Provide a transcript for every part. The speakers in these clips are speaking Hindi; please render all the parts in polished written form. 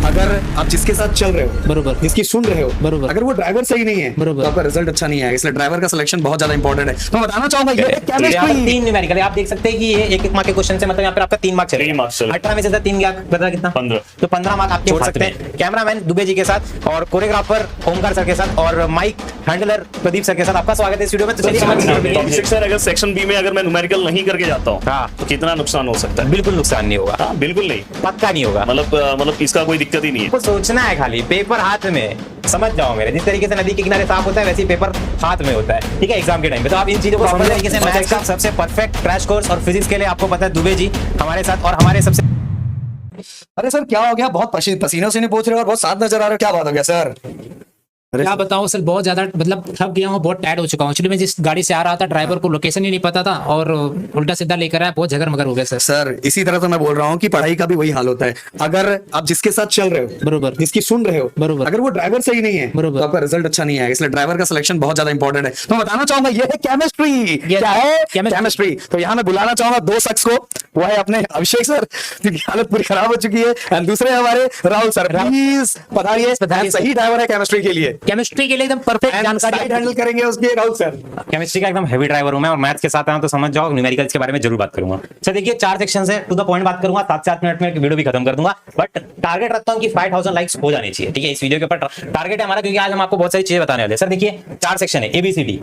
अगर आप जिसके साथ चल रहे हो, बरोबर, जिसकी सुन रहे हो, बरोबर, अगर वो ड्राइवर सही नहीं है बरोबर, तो आपका रिजल्ट अच्छा नहीं आएगा। इसलिए ड्राइवर का सिलेक्शन बहुत ज्यादा इंपॉर्टेंट है। तो मैं बताना चाहूंगा ये केमिस्ट्री 3 न्यूमेरिकल आप देख सकते हैं कि ये एक एक मार्क के क्वेश्चन से मतलब यहाँ पर आपका 3 मार्क चलेगा। 18 में से 3 गया, पता कितना 15। तो 15 मार्क आप छोड़ सकते हैं। कैमरामैन दुबे जी के साथ और कोरियोग्राफर ओमकार सर के साथ और माइक हैंडलर प्रदीप सर के साथ आपका स्वागत है इस वीडियो में। तो चलिए सेक्शन अगर सेक्शन बी में अगर मैं न्यूमेरिकल नहीं करके जाता हूँ हाँ। तो कितना नुकसान हो सकता है? बिल्कुल नुकसान नहीं होगा, हाँ, बिल्कुल नहीं, पक्का नहीं होगा। मतलब इसका कोई दिक्कत ही नहीं है। आपको सोचना है खाली, पेपर हाथ में, समझ जाओ मेरे। जिस तरीके से नदी के किनारे साफ होता है वैसे ही पेपर हाथ में होता है, ठीक है, एग्जाम के टाइम पे। तो आप इन चीजों को समझ तरीके से मैथ्स का सबसे परफेक्ट क्रैश कोर्स और फिजिक्स के लिए आपको पता है दुबे जी हमारे साथ और हमारे सबसे। अरे सर क्या हो गया? बहुत पसीने से नहीं पूछ रहे हो और बहुत साथ नजर आ रहे हो, क्या बात हो गया सर? क्या बताऊं सर, बहुत ज्यादा मतलब थक गया हूँ, बहुत टायर्ड हो चुका हूँ। एक्चुअली मैं जिस गाड़ी से आ रहा था ड्राइवर को लोकेशन ही नहीं पता था और उल्टा सीधा लेकर आया, बहुत झगर मगर हो गया सर। सर इसी तरह तो मैं बोल रहा हूँ कि पढ़ाई का भी वही हाल होता है। अगर आप जिसके साथ चल रहे हो, बरोबर, जिसकी सुन रहे हो, बरोबर, अगर वो ड्राइवर सही नहीं है बरोबर, तो आपका रिजल्ट अच्छा नहीं आएगा। इसलिए ड्राइवर का सिलेक्शन बहुत ज्यादा इंपॉर्टेंट है। तो मैं बताना चाहूंगा ये है केमिस्ट्री। क्या है? केमिस्ट्री। तो यहाँ मैं बुलाना चाहूंगा 2 शख्स को। वो है अपने अभिषेक सर, जिनकी हालत पूरी खराब हो चुकी है, एंड दूसरे हमारे राहुल सर। प्लीज बताइए सही ड्राइवर है केमिस्ट्री के लिए? केमिस्ट्री के लिए एकदम परफेक्ट जानकारी हैंडल करेंगे उसके राहुल सर। केमिस्ट्री का एकदम हेवी ड्राइवर हूं मैं और मैथ्स के साथ आया तो समझ जाओ न्यूमेरिकल्स के बारे में जरूर बात करूंगा। सर देखिए 4 सेक्शन है, टू द पॉइंट बात करूंगा, 7 से 8 मिनट में वीडियो भी खत्म कर दूंगा। बट टारगेट रखता हूं कि 5000 लाइक्स हो जानी चाहिए, ठीक है, इस वीडियो के ऊपर टारगेट है हमारा, क्योंकि आज हम आपको बहुत सारी चीजें बताने वाले हैं। सर देखिए 4 सेक्शन है, ABCD,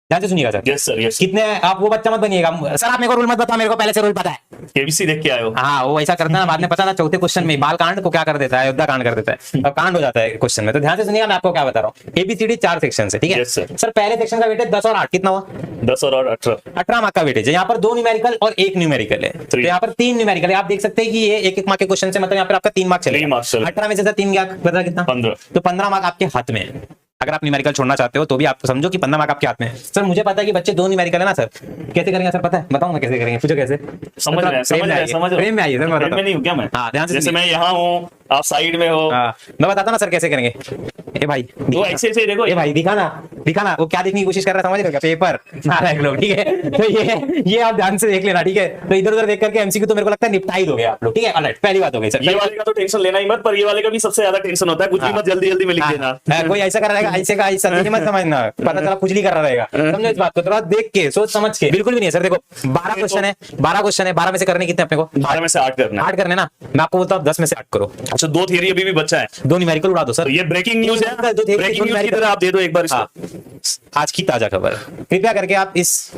ध्यान से सुनिएगा सर। Yes sir, yes. कितने आप वो बच्चा मत बनिएगा सर, आप मेरे को रूल मत बताओ, मेरे को पहले से रूल पता है। केबीसी देख के आए हो? हाँ वो ऐसा करता है ना, बाद में पता ना चौथे क्वेश्चन में बाल कांड को क्या कर देता है, अयोध्या कांड कर देता है, अब कांड हो जाता है क्वेश्चन में। तो ध्यान से सुनिएगा, मैं आपको क्या बता रहा हूँ। ABCD 4 सेक्शन है, ठीक है। Yes, sir. सर पहले सेक्शन का वेटेज 10 और 8 कितना हुआ? 10 और 18 18 मार्क का वेटेज है। यहाँ पर 2 न्यूमेरिकल और 1 न्यूमेरिकल है, तो यहाँ पर 3 न्यूमेरिकल है। आप देख सकते हैं कि ये एक एक मार्क के क्वेश्चन से मतलब यहाँ पर आपका 3 मार्क चलेगा। 18 में से 3 गया, पता कितना 15। तो 15 मार्क आपके हाथ में है। अगर आप न्यूमेरिकल छोड़ना चाहते हो तो भी आप समझो कि 15 मार्क आपके हाथ में है। सर मुझे पता है कि बच्चे 2 न्यूमेरिकल है ना सर, कैसे करेंगे सर? पता है, बताऊं ना कैसे करेंगे, पूछो कैसे? समझ रहे हैं, समझ रहे हैं, समझ रहे हैं। प्रेम में आइए सर, मैं प्रेम बताता में नहीं हूं क्या मैं? हाँ ध्यान से जैसे सुनिए। मैं यहाँ हूँ, आप साइड में हो। हाँ, मैं बताता ना सर कैसे करेंगे। ए भाई वो ऐसे ऐसे देखो, ए भाई दिखा ना वो क्या देखने की कोशिश कर रहा है, समझ रहे हो क्या? पेपर नारायण लोग, ठीक है। तो ये आप ध्यान से देख लेना, ठीक है। तो इधर उधर देख करके MCQ तो मेरे को लगता है निपटा ही दोगे आप लोग, ठीक है। ऑलराइट, पहली बात हो गई सर। ये वाले का तो टेंशन लेना ही मत, पर ये वाले का भी सबसे ज्यादा टेंशन होता है। कुछ भी मत जल्दी जल्दी में लिख देना। कोई ऐसा कर रहा रहेगा, ऐसे का ऐसा नहीं मत समझना, पता चला खुजली कर रहा रहेगा। समझो इस बात को, थोड़ा देख के सोच समझ के। बिल्कुल भी नहीं है सर। देखो 12 क्वेश्चन है, 12 में से करने कितने अपने को? 12 में से 8 करना है। 8 करने ना, मैं आपको बोलता हूँ 10 में से 8 करो। अच्छा 2 थियरी अभी भी बच्चा है, 2 न्यूमेरिकल उड़ा दो सर। तो ये ब्रेकिंग न्यूज है। दो theory, ब्रेकिंग दो न्यूज की तरह आप दे दो एक बार इसको। आज की ताजा खबर, कृपया करके आप इस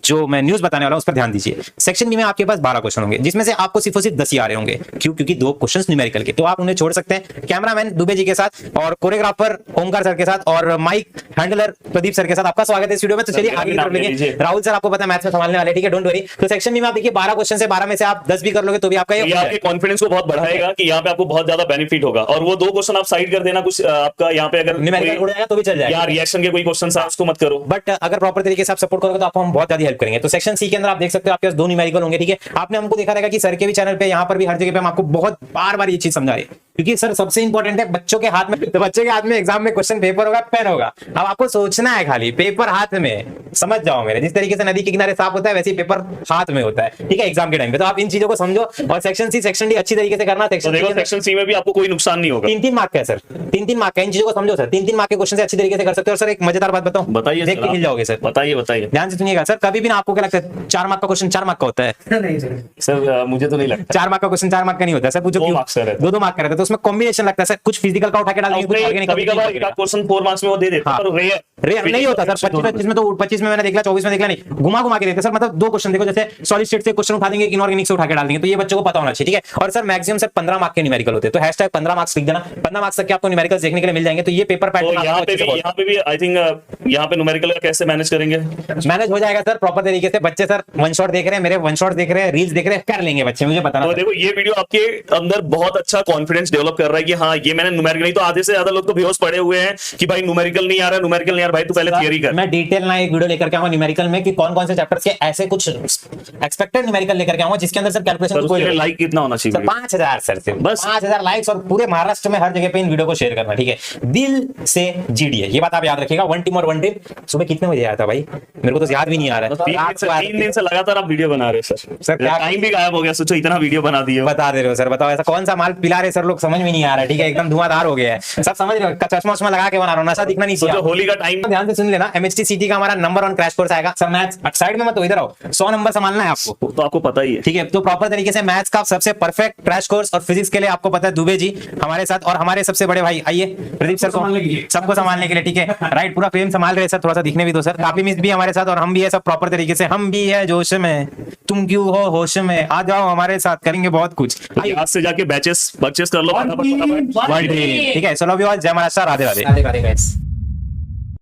जो मैं न्यूज बताने वाला हूं उस पर ध्यान दीजिए। सेक्शन बी में आपके पास 12 क्वेश्चन होंगे, जिसमें से आपको सिर्फ और सिर्फ 10 ही आ रहे होंगे। क्यों? क्योंकि 2 क्वेश्चंस न्यूमेरिकल के, तो आप उन्हें छोड़ सकते हैं। कैमरामैन दुबे जी के साथ और कोरियोग्राफर ओमकार सर के साथ और माइक हैंडलर प्रदीप सर के साथ आपका स्वागत है इस वीडियो में। तो चलिए आगे की तरफ लेंगे। राहुल सर आपको पता है मैथ्स में संभालने वाले, ठीक है, डोंट वरी। तो सेक्शन बी में आप देखिए 12 क्वेश्चन से 12 में से आप 10 भी कर लोगे तो भी आपका ये आपके कॉन्फिडेंस को बहुत बढ़ाएगा कि यहाँ पे आपको बहुत ज्यादा बेनिफिट होगा। और वो 2 क्वेश्चन आप साइड कर देना, कुछ आपका यहाँ पे अगर न्यूमेरिकल उड़ जाएगा तो भी चल जाएगा। यार रिएक्शन के कोई क्वेश्चन है उसको मत करो, बट अगर प्रॉपर तरीके से आप सपोर्ट करोगे तो आपको हम बहुत ज्यादा हेल्प करेंगे। तो सेक्शन सी के अंदर आप देख सकते हो आपके पास 2 न्यूमेरिकल होंगे, ठीक है। आपने हमको देखा रहेगा कि सर के भी चैनल पे, यहाँ पर भी, हर जगह पे हम आपको बहुत बार ये चीज समझा रहे हैं, क्योंकि सर सबसे इंपॉर्टेंट है बच्चों के हाथ में। तो बच्चे के हाथ में एग्जाम में क्वेश्चन पेपर होगा, पेन होगा। अब आपको सोचना है खाली, पेपर हाथ में, समझ जाओ मेरे। जिस तरीके से नदी के किनारे साफ होता है वैसे ही पेपर हाथ में होता है, ठीक है, एग्जाम के टाइम पे। तो आप इन चीजों को समझो और सेक्शन सी सेक्शन डी अच्छी तरीके से करना। सेक्शन सी में भी आपको कोई नुकसान नहीं होगा। 3-3 मार्क का है सर, 3-3 मार्क का। इन चीजों को समझो सर, 3-3 मार्क के क्वेश्चन से अच्छी तरीके से कर सकते हो। और सर एक मजेदार बात बताऊं, बताइए, देख के हिल जाओगे सर। बताइए बताइए, ध्यान से सुनिएगा सर। कभी भी ना आपको क्या लगता है 4 मार्क का क्वेश्चन 4 मार्क का होता है? नहीं सर मुझे तो नहीं लगता 4 मार्क का क्वेश्चन 4 मार्क का नहीं होता है सर। पूछो 2 क्यों? मार्क्स का रहता है। 2-2 मार्क का रहता है, तो उसमें कॉम्बिनेशन लगता है सर। कुछ फिजिकल का उठा के डालेंगे, कुछ ऑर्गेनिक का। कभी कभार एक क्वेश्चन 4 मार्क्स में वो दे देते हैं, पर रेयर नहीं होता सर। 25 में तो 25 में मैंने देखा, 24 में देखा नहीं, घुमा के देते सर। मतलब 2 क्वेश्चन देखो, जैसे सॉलिड स्टेट से क्वेश्चन उठा देंगे, इनऑर्गेनिक से उठा के डाल देंगे। तो ये बच्चों को पता होना चाहिए, ठीक है। और सर मैक्सिमम सर 15 मार्क के न्यूमेरिकल होते हैं, तो हैशटैग 15 मार्क्स लिख देना। 15 मार्क्स तक के आपको न्यूमेरिकल्स देखने के लिए मिल जाएंगे। तो ये पेपर पैटर्न यहाँ पे भी आई थिंक यहाँ पे न्यूमेरिकल का कैसे मैनेज करेंगे? मैनेज हो जाएगा सर प्रॉपर तरीके से। बच्चे सर 1 शॉट देख रहे हैं, मेरे 1 शॉट देख रहे हैं, रील्स देख रहे हैं, कर लेंगे बच्चे, मुझे पता तो देखो ये वीडियो आपके अंदर बहुत अच्छा कॉन्फिडेंस डेवलप कर रहा है कि हाँ ये मैंने न्यूमेरिकल, नहीं तो आधे से ज्यादा लोग तो बेहोश पड़े हुए हैं कि भाई न्यूमेरिकल नहीं आ रहा, न्यूमेरिकल नहीं आ रहा। भाई तू पहले थियरी कर। मैं डिटेल ना एक वीडियो लेकर के आऊंगा न्यूमेरिकल में कि कौन कौन से चैप्टर्स के ऐसे कुछ एक्सपेक्टेड न्यूमेरिकल लेकर के आऊंगा जिसके अंदर सर कैलकुलेशन कोई लाइक कितना होना चाहिए? सर 5000 सर से बस 5000 लाइक्स और पूरे महाराष्ट्र में हर जगह पे इन वीडियो को शेयर करना, ठीक है। दिल से जीडीए, ये बात आप याद रखिएगा। 1 टीम और 1 टीम। सुबह कितने बजे आया था भाई? मेरे को तो याद भी नहीं आ रहा है। 3 दिन से लगातार आप वीडियो बना रहे हो सर। सर क्या टाइम भी गायब हो गया, सोचो इतना वीडियो बना दिए। बता दे रहे हो सर, बताओ ऐसा कौन सा माल पिला रहे सर लोग? समझ में नहीं आ रहा है, ठीक है, एकदम धुआंधार हो गया है, सब समझ रहे हो, चश्मा उश्मा लगा के बना रहा हूँ, नशा दिखना नहीं तो चाहिए। जो होली का टाइम ध्यान से सुन लेना, MHT CT का हमारा नंबर 1 क्रैश कोर्स आएगा। सब मैथ्स साइड में मत हो, इधर आओ, 100 नंबर संभालना है आपको, तो आपको पता ही है। ठीक है। तो प्रॉपर तरीके से मैथ्स का सबसे परफेक्ट क्रैश कोर्स, और फिजिक्स के लिए आपको पता है दुबे जी हमारे साथ, और हमारे सबसे बड़े भाई आइए प्रदीप सर को सबको संभालने के लिए, ठीक है, राइट, पूरा फ्रेम संभाल रहे हैं सर, थोड़ा सा दिखने भी दो सर। काफी मिस भी हमारे साथ, और हम भी है सब प्रॉपर तरीके से, हम भी है जोश में, तुम क्यों हो होश में, आ जाओ हमारे साथ, करेंगे बहुत कुछ। आज से जाके बैचेस परचेस कर लो फटाफट फटाफट। ठीक है, चलो भी, जय महाराष्ट्र, राधे राधे। राधे राधे गाइस।